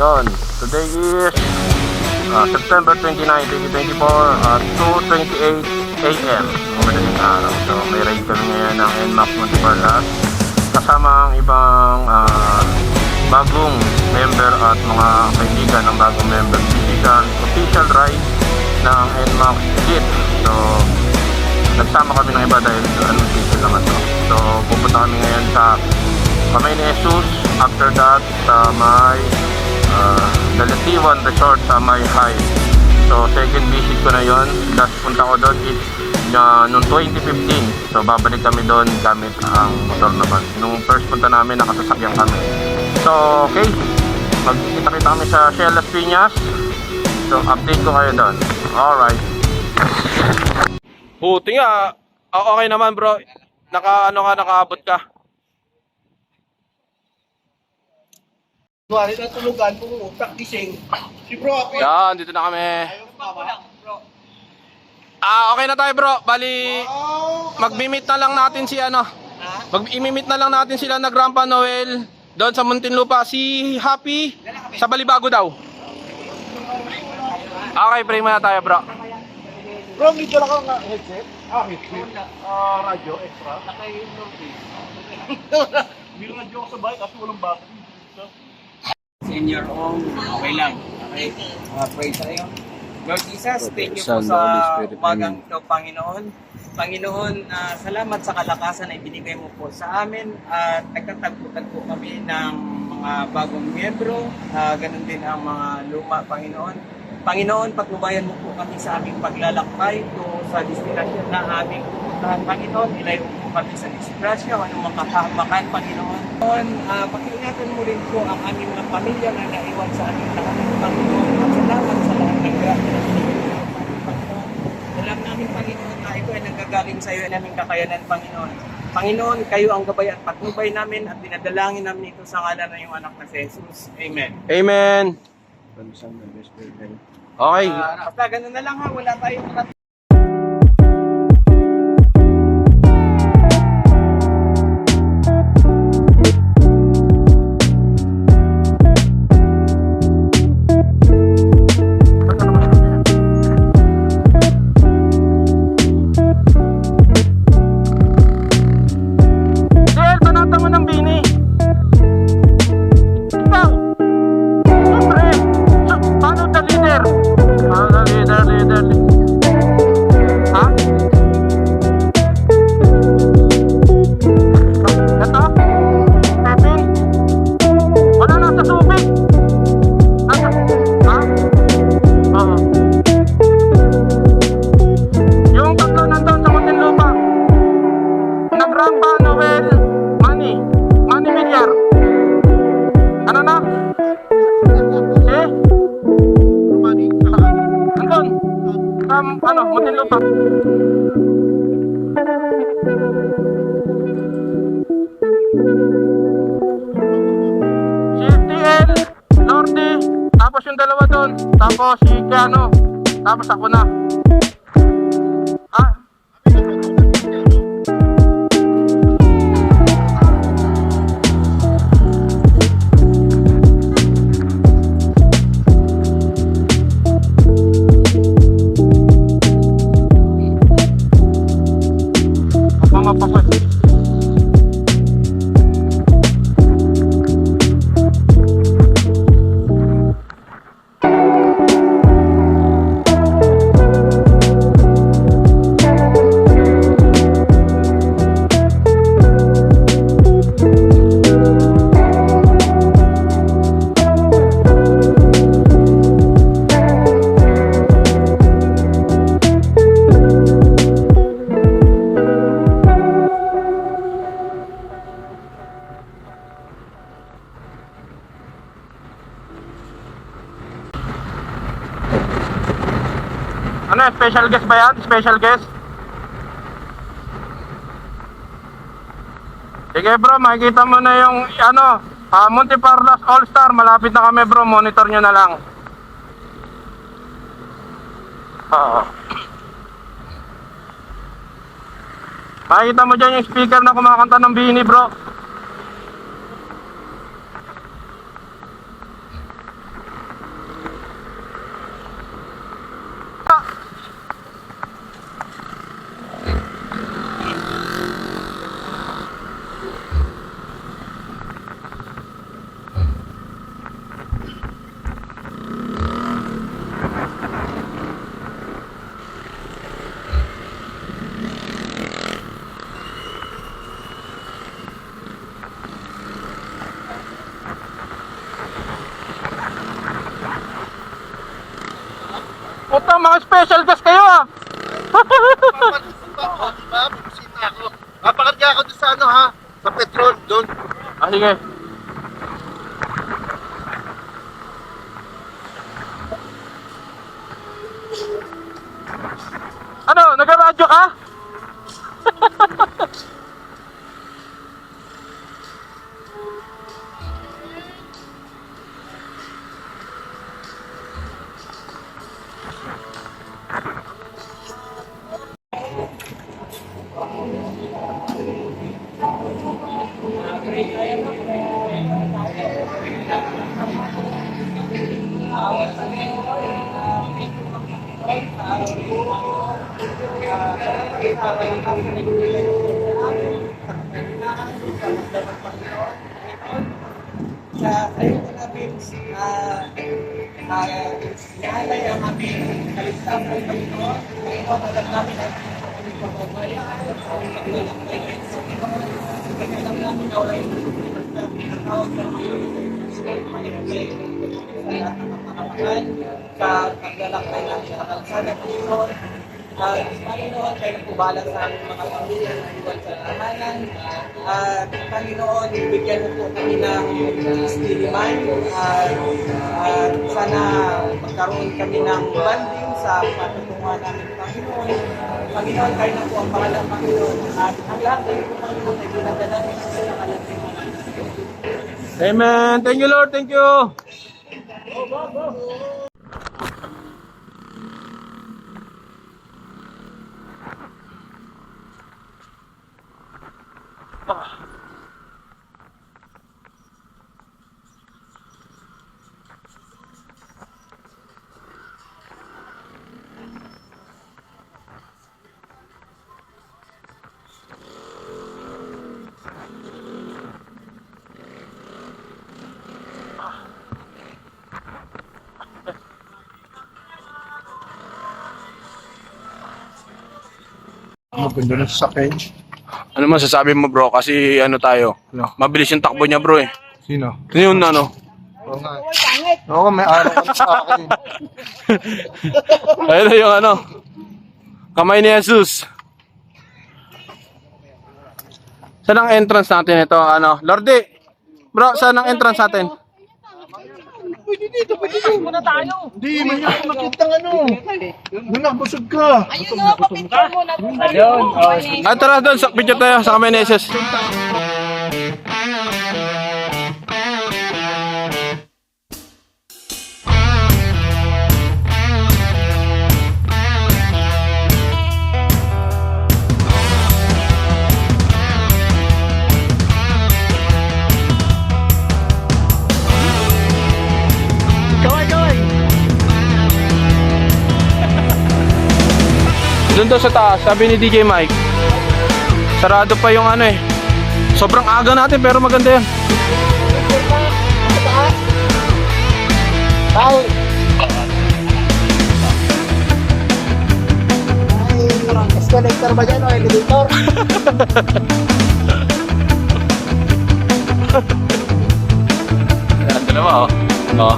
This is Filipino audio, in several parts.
Yon, today is September 29, 2024 at 2:28 AM ang madaling araw. So may ride kami ngayon ng NMAX Monteparlas kasama ang ibang bagong member at mga kaibigan ng bagong member. Isang official ride ng NMAX Kit. So nagsama kami ng iba dahil anong season naman to. So pupunta kami ngayon sa Kamay ni Jesus. After that sa may Dalatiwan Resort sa may High. So second visit ko na yon. Last punta ko doon is noong 2015. So babalik kami doon gamit ang motor naman. Nung first punta namin nakasasakyan kami. So okay, magkita-kita kami sa Shell Las Piñas. So update ko kayo doon. Alright. Buti nga, okay naman bro. Nakaabot ka. Tuwari na tulugan kung practicing. Si bro ako. Yan, dito na kami. Okay na tayo bro. Bali, mag-meet na lang natin si Mag-i-meet na lang natin sila na Grandpa Noel doon sa Muntinlupa. Si Happy sa Balibago daw. Okay, pray muna tayo bro. Bro, dito lang ako nga headset. Headset. Radio extra. Biro na joke sa bike kasi walang battery. Senior own, okay lang. Okay. Pray tayo. Lord Jesus, thank you po sa umagang ito, Panginoon. Panginoon, salamat sa kalakasan na ibinigay mo po sa amin at nagtatagpo-tagpo kami ng mga bagong miyembro, ganun din ang mga luma, Panginoon. Panginoon, patnubayan mo po kami sa aming paglalakbay to sa destinasyon na aming pupuntahan, Panginoon. Ilayo po kami sa disgrasya o anong makahamakan, Panginoon. Pakiingatan mo rin po ang aming mga pamilya na naiwan sa aming tahanan, Panginoon. At salamat sa lahat ng grabe na binigay mo sa aming Panginoon. Alam namin, Panginoon, na ito ay nanggagaling sa iyo at aming kakayanan, Panginoon. Panginoon, kayo ang gabay at patnubay namin at dinadalangin namin ito sa ngalan ng iyong anak na si Jesus. Amen. Amen. Okay. Basta ganun na lang ha, wala tayong Muntinlupa. Si TL, Lordy, tapos yung dalawa doon, tapos si Keanu, tapos ako na. Ano, special guest ba yan? Special guest? Sige bro, makikita mo na yung Monteparlas All Star. Malapit na kami bro, monitor nyo na lang. Makikita mo dyan yung speaker na kumakanta ng Bini bro. parang mga special guest kayo ah. Papalusot ako, di ba? Bisita ako. Papakarga ako doon sa ano ha? Sa petrol, doon. Ah, sige. Ano, nag-radyo ka? Sa ayaw ko namin ialay ang aming kaligtasan ng Panginoon. Panginoon, alam namin ang aming pagbabayan. Ang paglalakbay ng Panginoon. Alam namin na wala yung tinatawag ng Panginoon. Sa lahat ng kapakapan, sa paglalakbay namin sa kalsada ng Panginoon. Panginoon, kayo nagpubala sa aming mga pamilya na iwan sa tahanan. Panginoon, bigyan mo po kami ng steady mind. Sana magkaroon kami ng banding sa patutunguhan namin, Panginoon. Panginoon, kayo na po ang pangalang Panginoon. At ang lahat kayo po, Panginoon, ay ginagalamin sa pangalan ng Panginoon. Amen. Thank you, Lord. Thank you. Ang ganda ng sasakyan. Ano masasabi mo, bro? Kasi ano tayo? Ano? Mabilis yung takbo niya, bro eh. Sino? Yun ano? Oo nga. Oo, may araw ka sa akin. Ayun na yung ano. Kamay ni Jesus. Saan ang entrance natin ito? Ano? Lordy! Bro, saan ang entrance natin? Pwede dito. Muna tayo. Hindi, may ako makita ng ano. Muna, busog ka. Ayun nga, papicture muna po tayo. Ah, tara doon, picture tayo sa kamay ni Jesus. Doon daw sa taas, sabi ni DJ Mike. Sarado pa yung ano eh. Sobrang aga natin pero maganda yan. Ay, escalator ba dyan o elevator? Yan, dalawa oh. Oh.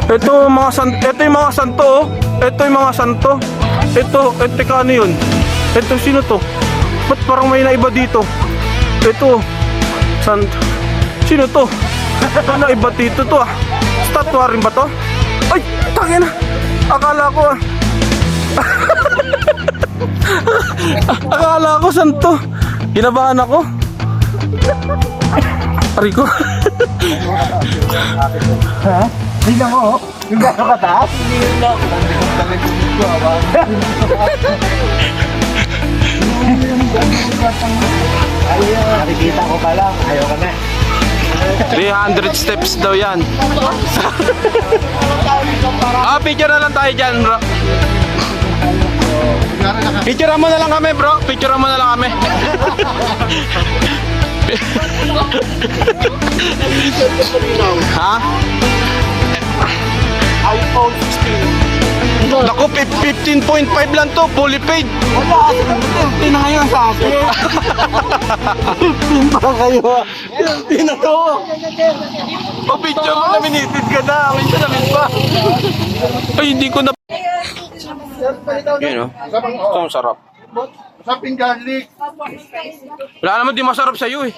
Ito mga ito yung mga santo oh. Ito yung mga santo. Ito ano yun? Ito sino to? Ba't parang may naiba dito? Ito sino to? Ano naiba dito to ah? Statwa rin ba to? Ay, tangin na. Akala ko ah. Akala ko santo. Ginabahan ako. Ari ko. Ha? Tingnan mo, yung gano'ng kataas? Hindi na ako. Ayun, nakikita ko pa lang. Ayaw ka na. 300 steps daw yan. Ah, picture na lang tayo dyan, bro. Picture mo na lang kami, bro. Picture mo na lang kami. Ha? iPhone 16. Naku, 15.5 lang to, fully paid. Wala, 50 na ngayon sa akin. 15 pa kayo. 15 na to. Pabidyo mo, laminated ka na. Minsan namin pa. Ay, hindi ko na... Yun, no? Ito ang sarap. Saping garlic. Wala naman di masarap sa'yo, eh.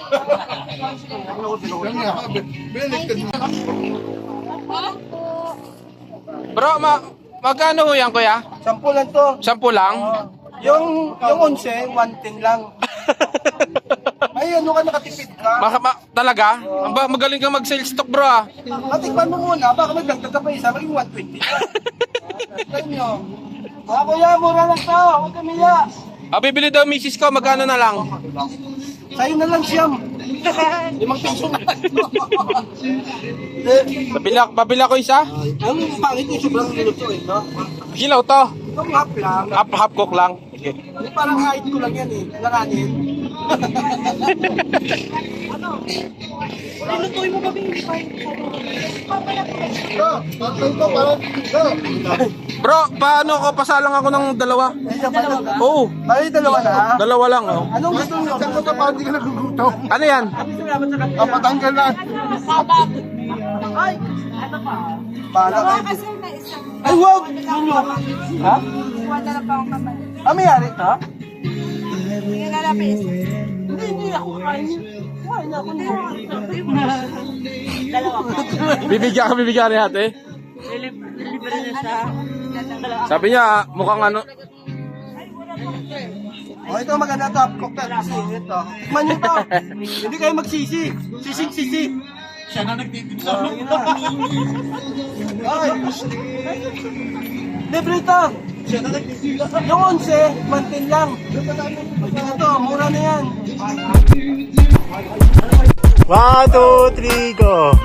Bro, magkano ho yan, kuya? 10 lang to. 10 lang? Yung 11, 110 lang. Ay, ano ka nakatipid ka? Talaga? Magaling kang mag-sales stock, bro, ah. Matikman mo muna, baka magdagdag ka pa isa, maging 120 na. Tignan nyo. Ah, kuya, mura lang to. Huwag kamiya. Bibili daw misis ko, magkano na lang? Sa'yo na lang siyam. 5 piso na. Pabila ko isa? Ang pangit yung sobrang niluto eh, no? Kilaw to. Itong half lang. Half cook lang. Okay. Hindi parang height ko lang yan eh. Langanin. Nilutuin mo kami. Bro, tatay ko parang dito. Bro, paano ko? Pasalang ako ng dalawa. Oo. Ay, dalawa na. Dalawa lang, oh. Anong gusto nyo? Saan ko parang hindi ka nagugutom? Ano yan? Patanggal na. Ay! Para kayo. Ay, wag! Ha? Mayari ka? Hindi ako kain. Kain ako na. Bibigyan ni ate. Sabi niya, mukhang ano. Oh, ito maganda to. Cocktail kasi ito. Tikman nyo to. Hindi kayo magsisi. Sisig-sisi. Siya na nagtitigla. Ay! Libre ito. Siya na nagtitigla. Yung 11, mantin lang. Ito, mura na yan. 1, 2, 3, go!